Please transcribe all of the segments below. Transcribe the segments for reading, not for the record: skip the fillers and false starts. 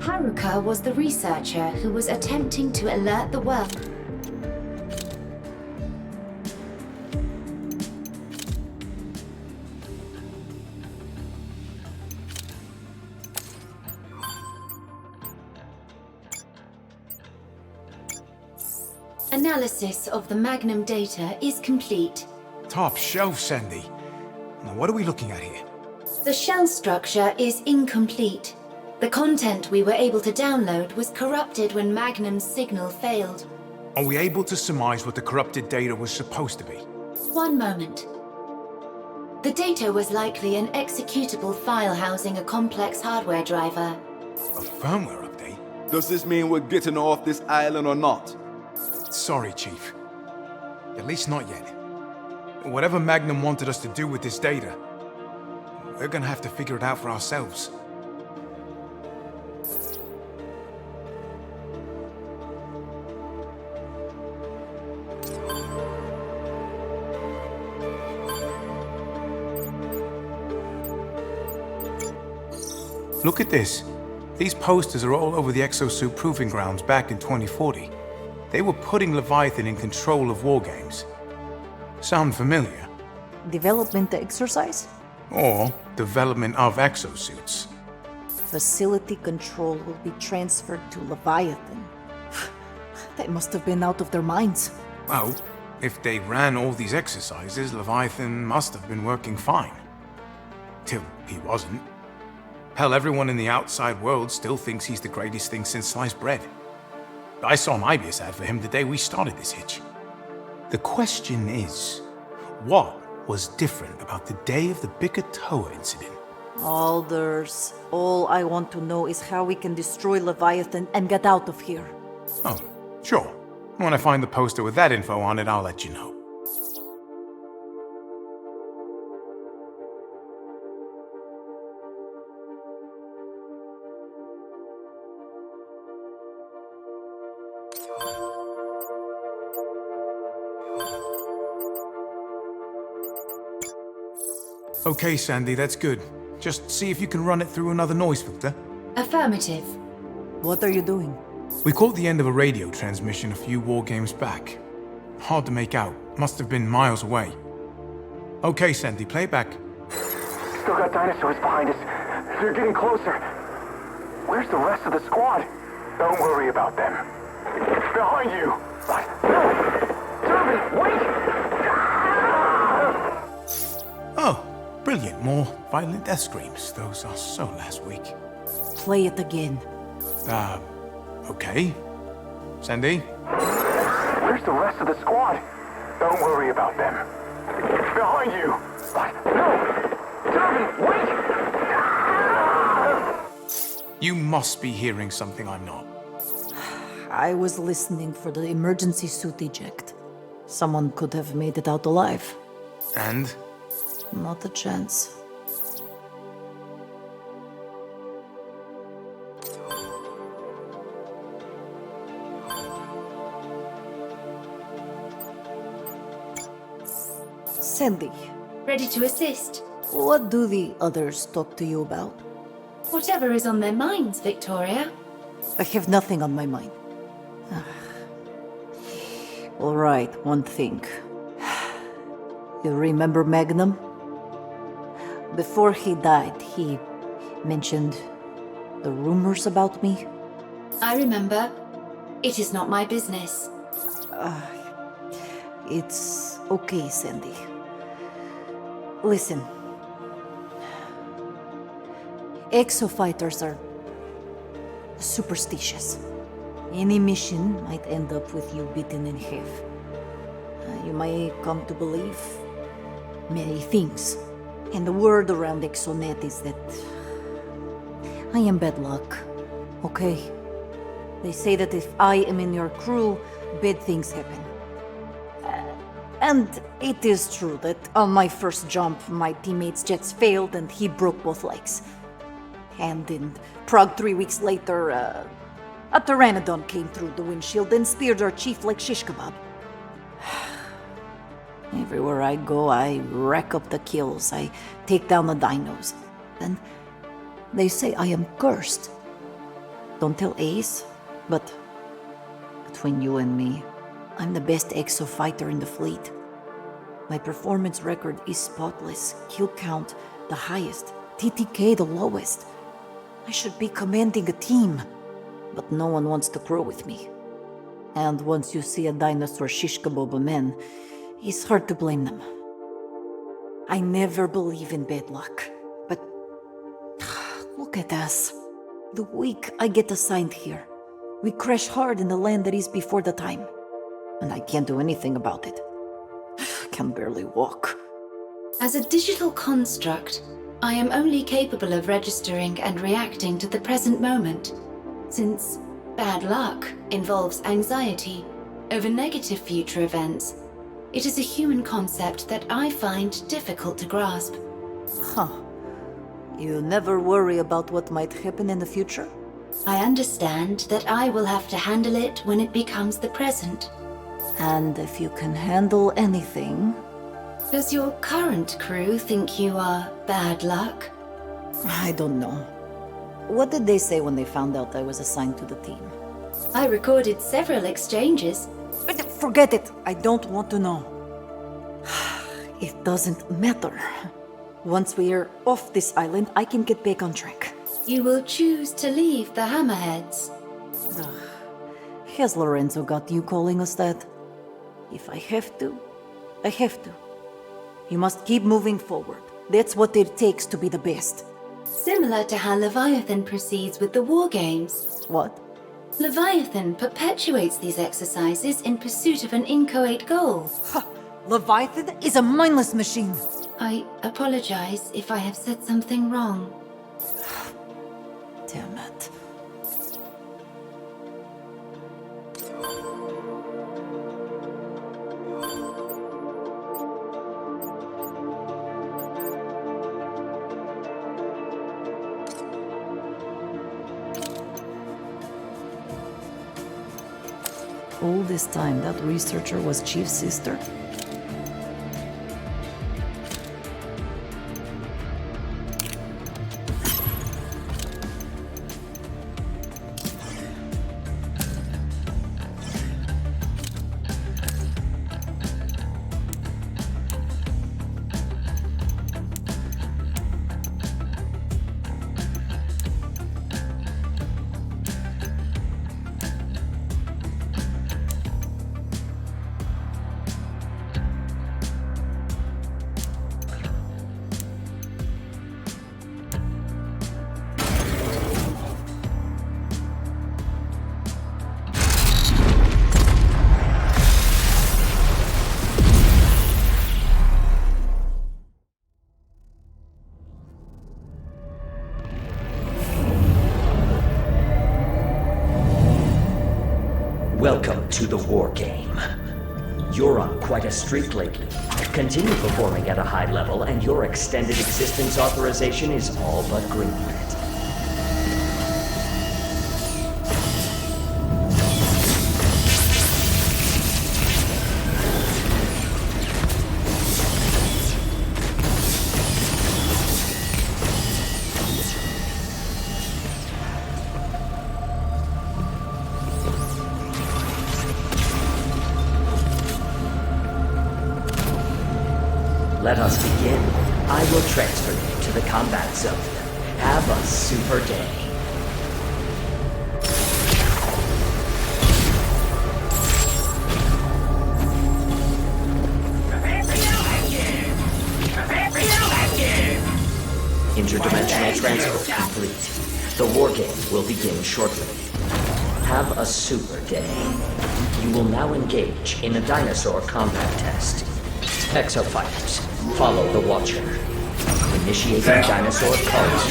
Haruka was the researcher who was attempting to alert the world. Analysis of the Magnum data is complete. Top shelf, Sandy. Now what are we looking at here? The shell structure is incomplete. The content we were able to download was corrupted when Magnum's signal failed. Are we able to surmise what the corrupted data was supposed to be? One moment. The data was likely an executable file housing a complex hardware driver. A firmware update? Does this mean we're getting off this island or not? Sorry, Chief. At least not yet. Whatever Magnum wanted us to do with this data, we're gonna have to figure it out for ourselves. Look at this. These posters are all over the exosuit proving grounds back in 2040. They were putting Leviathan in control of war games. Sound familiar? Development exercise? Or development of exosuits. Facility control will be transferred to Leviathan. They must have been out of their minds. Well, if they ran all these exercises, Leviathan must have been working fine. Till he wasn't. Hell, everyone in the outside world still thinks he's the greatest thing since sliced bread. I saw an IBIS ad for him the day we started this hitch. The question is, what was different about the day of the Bikatoa incident? Alders, all I want to know is how we can destroy Leviathan and get out of here. Oh, sure. When I find the poster with that info on it, I'll let you know. Okay, Sandy, that's good. Just see if you can run it through another noise filter. Affirmative. What are you doing? We caught the end of a radio transmission a few war games back. Hard to make out. Must have been miles away. Okay, Sandy, play it back. Still got dinosaurs behind us. They're getting closer. Where's the rest of the squad? Don't worry about them. Behind you! What? No! Durbin, wait! Oh, brilliant. More violent death screams. Those are so last week. Play it again. Okay. Sandy? Where's the rest of the squad? Don't worry about them. Behind you! What? No! Durbin, wait! You must be hearing something I'm not. I was listening for the emergency suit eject. Someone could have made it out alive. And? Not a chance. Sandy, Ready to assist? what do the others talk to you about? Whatever is on their minds, Victoria. I have nothing on my mind. All right, one thing. You remember Magnum? Before he died, he mentioned the rumors about me. I remember. It is not my business. It's okay, Sandy. Listen. Exofighters are superstitious. Any mission might end up with you bitten in half. You may come to believe many things. And the word around Exonet is that I am bad luck, okay? They say that if I am in your crew, bad things happen. And it is true that on my first jump, my teammate's jets failed and he broke both legs. And in Prague 3 weeks later, a pteranodon came through the windshield and speared our chief like shish kebab. Everywhere I go, I rack up the kills, I take down the dinos. And they say I am cursed. Don't tell Ace, but between you and me, I'm the best exofighter in the fleet. My performance record is spotless, kill count the highest, TTK the lowest. I should be commanding a team, but no one wants to crew with me. And once you see a dinosaur shish kebab a man, it's hard to blame them. I never believe in bad luck, but look at us. The week I get assigned here, we crash hard in the land that is before the time. And I can't do anything about it. I can barely walk. As a digital construct, I am only capable of registering and reacting to the present moment, since bad luck involves anxiety over negative future events. It is a human concept that I find difficult to grasp. Huh. You never worry about what might happen in the future? I understand that I will have to handle it when it becomes the present. And if you can handle anything... Does your current crew think you are bad luck? I don't know. What did they say when they found out I was assigned to the team? I recorded several exchanges. Forget it! I don't want to know. It doesn't matter. Once we're off this island, I can get back on track. You will choose to leave the Hammerheads. Has Lorenzo got you calling us that? If I have to, I have to. You must keep moving forward. That's what it takes to be the best. Similar to how Leviathan proceeds with the war games. What? Leviathan perpetuates these exercises in pursuit of an inchoate goal. Leviathan is a mindless machine. I apologize if I have said something wrong. Damn it. All this time, that researcher was Chief's sister? Welcome to the war game. You're on quite a streak lately. Continue performing at a high level and your extended existence authorization is all but greenlit. Let us begin. I will transfer you to the combat zone. Have a super day. Interdimensional transfer complete. The war game will begin shortly. Have a super day. You will now engage in a dinosaur combat test. Exofighters, follow the Watcher. Initiating dinosaur calls.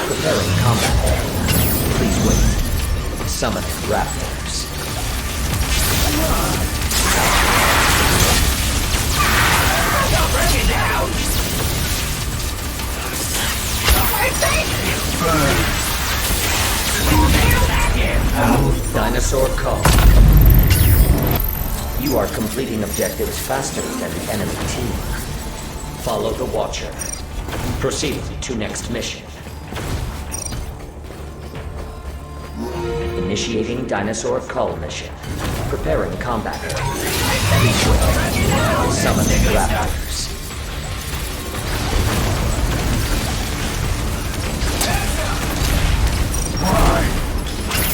Preparing combat. Please wait. Summon raptors. Dinosaur call. You are completing objectives faster than the enemy team. Follow the Watcher. Proceed to next mission. Initiating dinosaur cull mission. Preparing combat area. Please wait. Summoning raptors.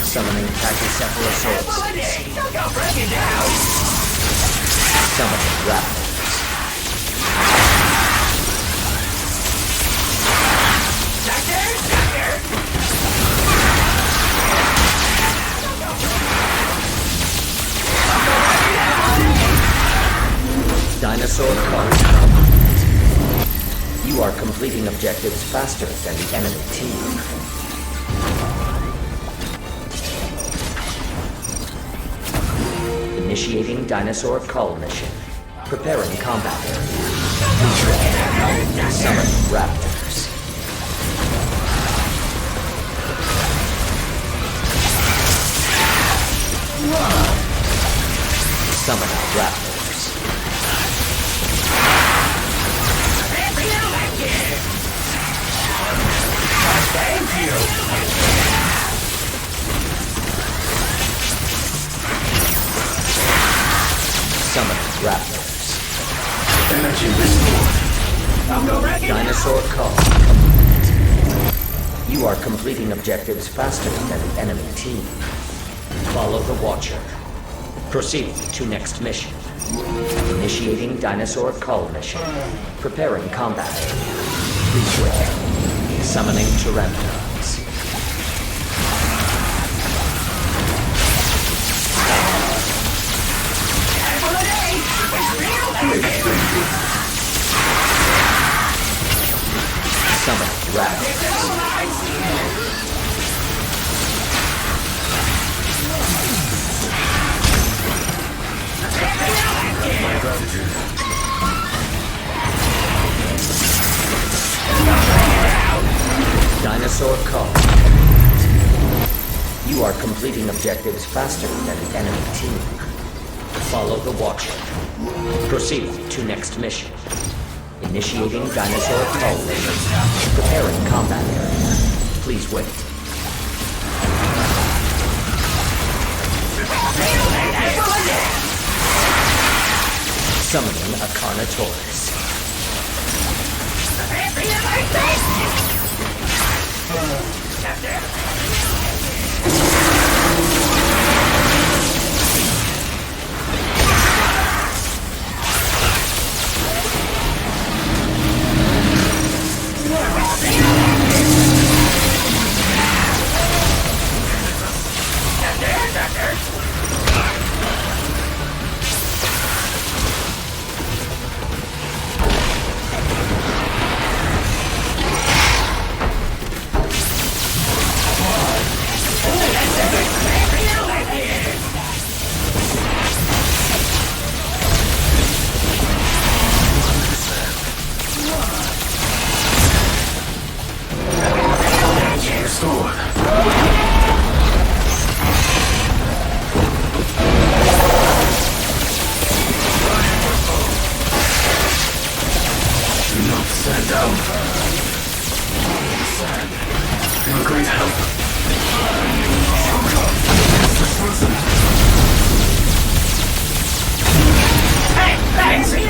Summoning Pachycephalosaurus. Summoning raptors. Dinosaur cards. You are completing objectives faster than the enemy team. Initiating dinosaur cull mission. Preparing combat area. Summoning raptors. Summoning raptors. Summoning raptors. Energy restored. Dinosaur call. You are completing objectives faster than the enemy team. Follow the Watcher. Proceed to next mission. Initiating dinosaur cull mission. Preparing combat area. Please wait. Summoning Pteranodons. Summoning raptors. My gratitude. Dinosaur call. You are completing objectives faster than the enemy team. Follow the Watcher. Proceed to next mission. Initiating dinosaur cull mission. Preparing combat area. Please wait. Summoning a Carnotaurus.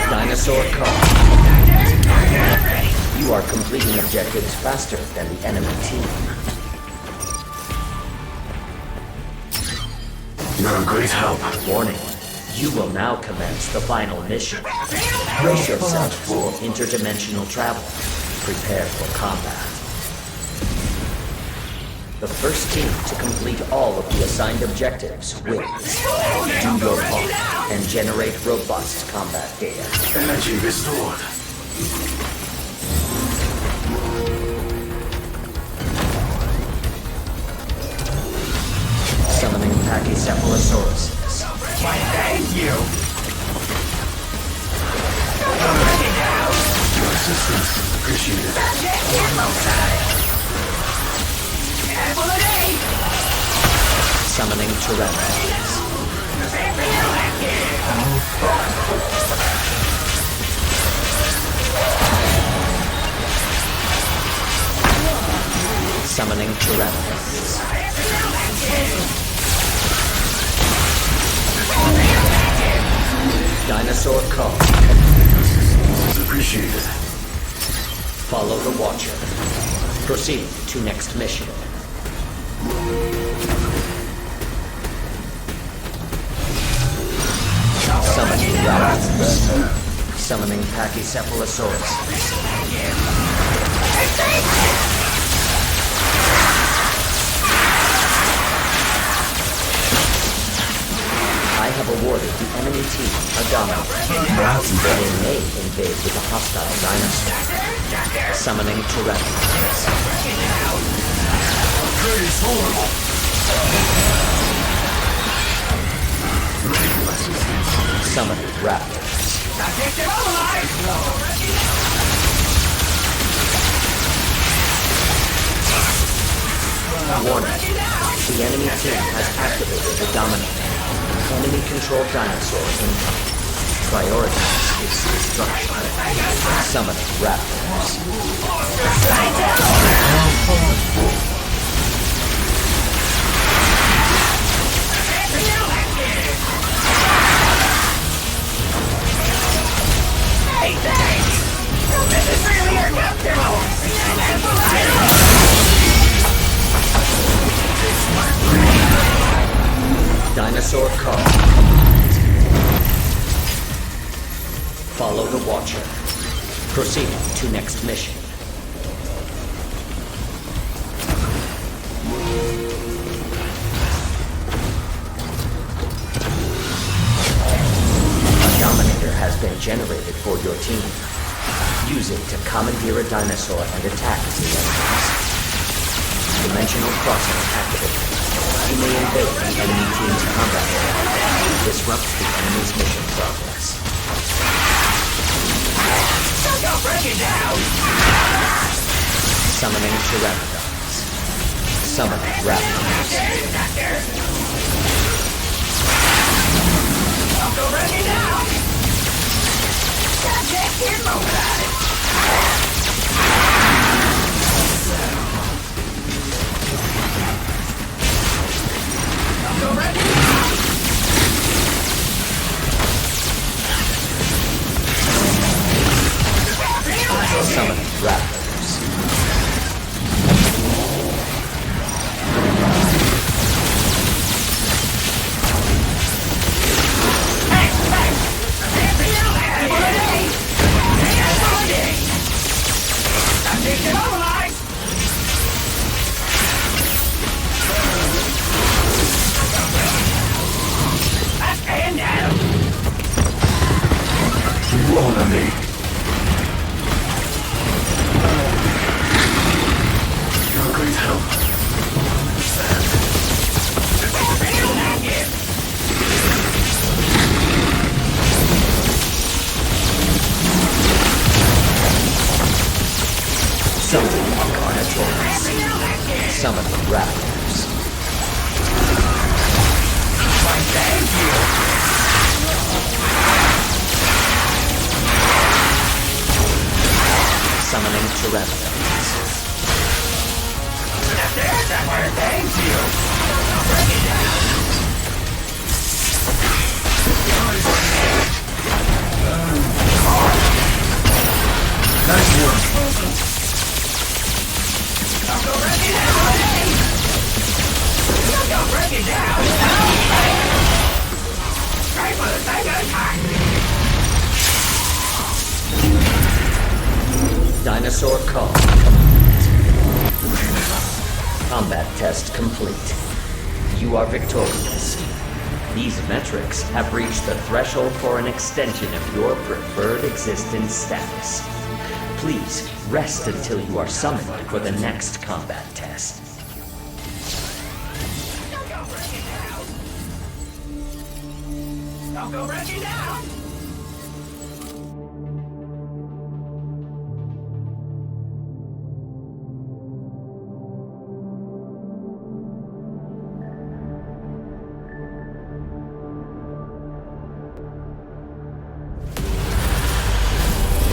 Dinosaur call. You are completing objectives faster than the enemy team. You're a great help. Warning. You will now commence the final mission. Brace yourself for interdimensional travel. Prepare for combat. The first team to complete all of the assigned objectives wins. Do your part and generate robust combat data. Energy restored. Summoning Pachycephalosaurus. Thank you. Your assistance appreciated. Summoning Pteranodons. Summoning Pteranodons. Dinosaur call. Appreciated. Follow the Watcher. Proceed to next mission. Summoning Raptors. Summoning Pachycephalosaurus. I have awarded the enemy team a dominant. They may invade with a hostile dinosaur. Summoning Tyrannosaurus. Summoning Raptors. Warning. The enemy team has activated the dominant. Enemy-controlled dinosaur incoming. Prioritize its destruction. Summoning Raptors. Hey, thanks! This is really uncomfortable! Dinosaur call. Follow the Watcher. Proceed to next mission. A Dominator has been generated for your team. Use it to commandeer a dinosaur and attack the enemies. Dimensional crossing activated. You may invade the enemy team's combat area. Disrupt the enemy's mission progress. Don't break it down! Summoning Pteranodons. Summoning Raptors. Don't go break it down! Can't move that! Summoning Raptors. Summoning Raptors. Summoning Pteranodons. Thank you! Nice work. Don't break it down! Right for the second time! Dinosaur call. Combat test complete. You are victorious. These metrics have reached the threshold for an extension of your preferred existence status. Please rest until you are summoned for the next combat test. Don't go breaking down!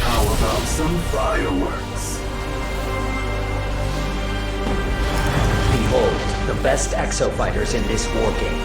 How about some fireworks? Behold, the best exofighters in this war game.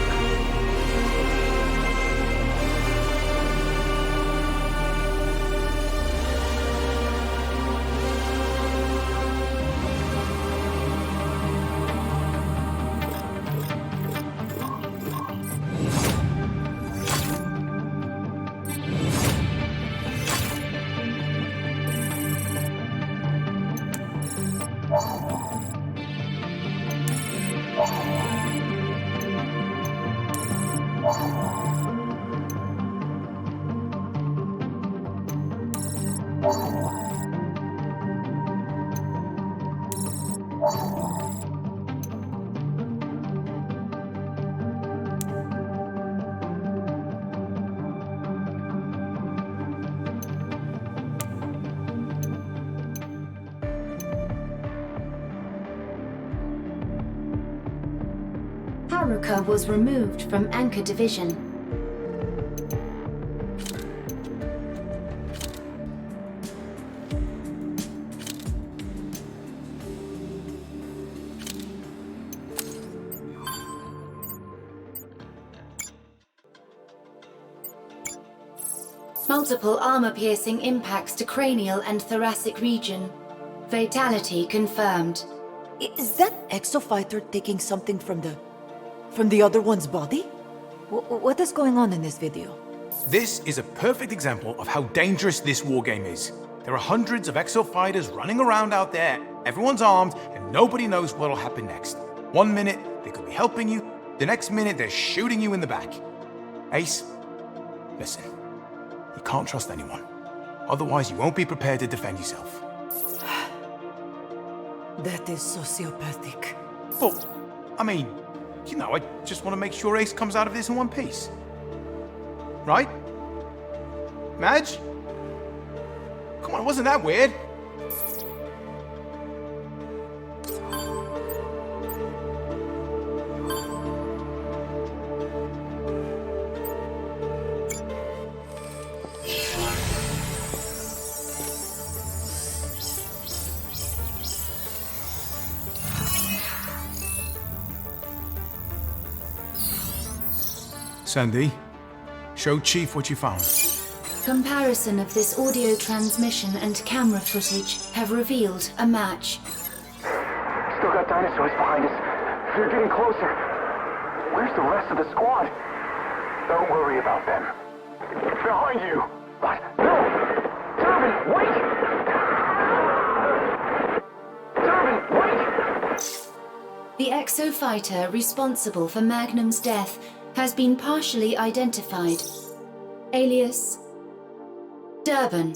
Haruka was removed from Anchor Division. Multiple armor-piercing impacts to cranial and thoracic region. Fatality confirmed. Is that exofighter taking something from the other one's body? What is going on in this video? This is a perfect example of how dangerous this wargame is. There are hundreds of exofighters running around out there, everyone's armed, and nobody knows what'll happen next. 1 minute, they could be helping you, the next minute they're shooting you in the back. Ace, listen, you can't trust anyone. Otherwise you won't be prepared to defend yourself. That is sociopathic. Well, I mean, you know, I just want to make sure Ace comes out of this in one piece. Right? Madge? Come on, wasn't that weird? Sandy, show Chief what you found. Comparison of this audio transmission and camera footage have revealed a match. Still got dinosaurs behind us. They're getting closer. Where's the rest of the squad? Don't worry about them. Behind you! What? No! Durbin, wait! Durbin, wait! The exofighter responsible for Magnum's death has been partially identified. Alias Durbin.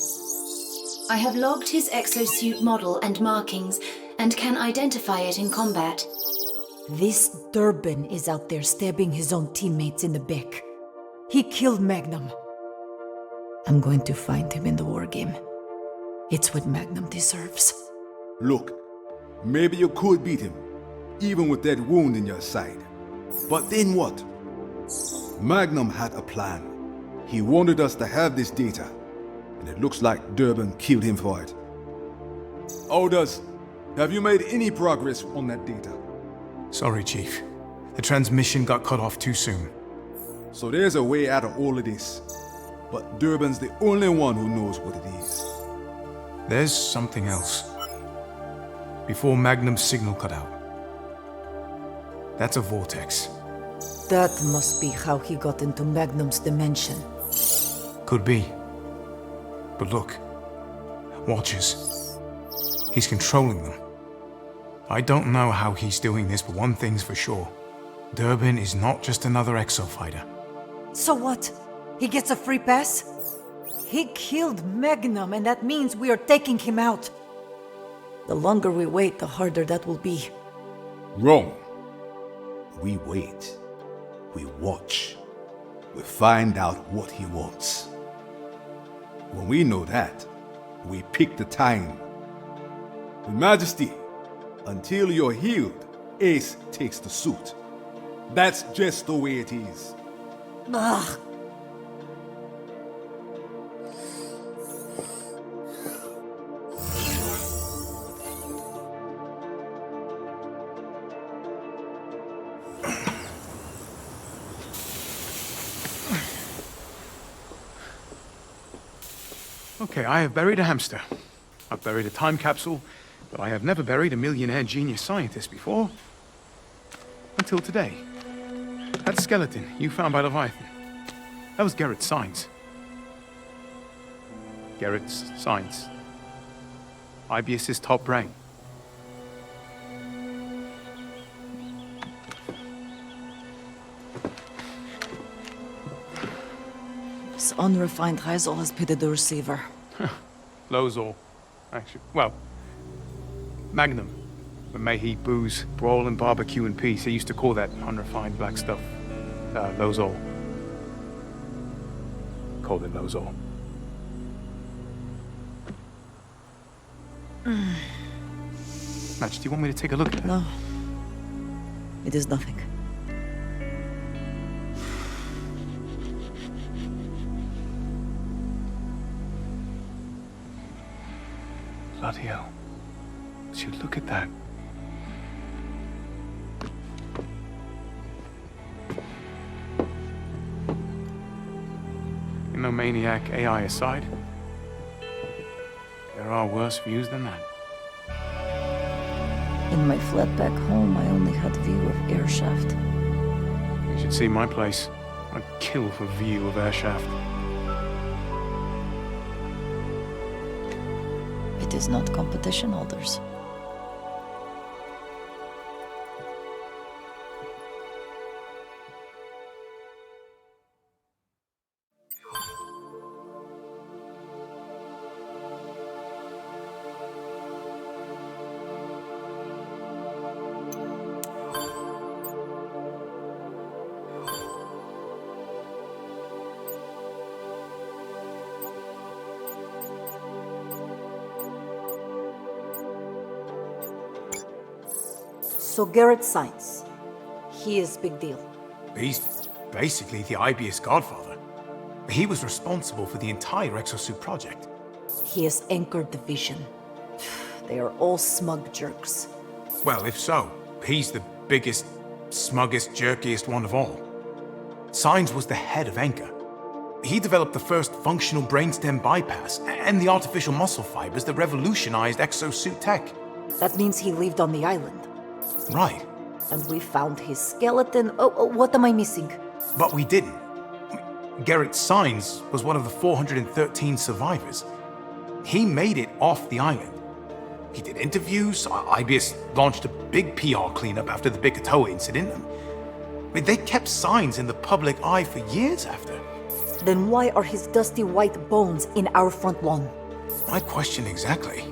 I have logged his exosuit model and markings and can identify it in combat. This Durbin is out there stabbing his own teammates in the back. He killed Magnum. I'm going to find him in the wargame. It's what Magnum deserves. Look, maybe you could beat him, even with that wound in your side. But then what? Magnum had a plan. He wanted us to have this data, and it looks like Durbin killed him for it. Aldous, have you made any progress on that data? Sorry, Chief. The transmission got cut off too soon. So there's a way out of all of this. But Durbin's the only one who knows what it is. There's something else. Before Magnum's signal cut out. That's a vortex. That must be how he got into Magnum's dimension. Could be. But look. Watchers. He's controlling them. I don't know how he's doing this, but one thing's for sure. Durbin is not just another exofighter. So what? He gets a free pass? He killed Magnum, and that means we are taking him out. The longer we wait, the harder that will be. Wrong. We wait. We watch. We find out what he wants. When we know that, we pick the time. Your Majesty, until you're healed, Ace takes the suit. That's just the way it is. Ugh. Okay, I have buried a hamster. I've buried a time capsule, but I have never buried a millionaire genius scientist before. Until today. That skeleton you found by Leviathan. That was Garrett's signs. Garrett's signs. Ibius's top rank. This unrefined Heisel has pitted the receiver. Lozor. Actually, well, Magnum. But may he booze, brawl, and barbecue in peace. He used to call that unrefined black stuff. Lozor. Called it Lozor. Match, do you want me to take a look at it? No. It is nothing. Bloody hell. Would you look at that? Maniac AI aside, there are worse views than that. In my flat back home, I only had view of airshaft. You should see my place. I'd kill for view of airshaft. It is not competition, Alders. So Garrett Science. He is big deal. He's basically the IBS godfather. He was responsible for the entire exosuit project. He has anchored the vision. They are all smug jerks. Well, if so, he's the biggest, smuggest, jerkiest one of all. Signs was the head of Anchor. He developed the first functional brainstem bypass and the artificial muscle fibers that revolutionized exosuit tech. That means he lived on the island. Right. And we found his skeleton. Oh, what am I missing? But we didn't. Garrett Signs was one of the 413 survivors. He made it off the island. He did interviews. IBS launched a big PR cleanup after the Bikatoa incident. They kept Signs in the public eye for years after. Then why are his dusty white bones in our front lawn? My question exactly.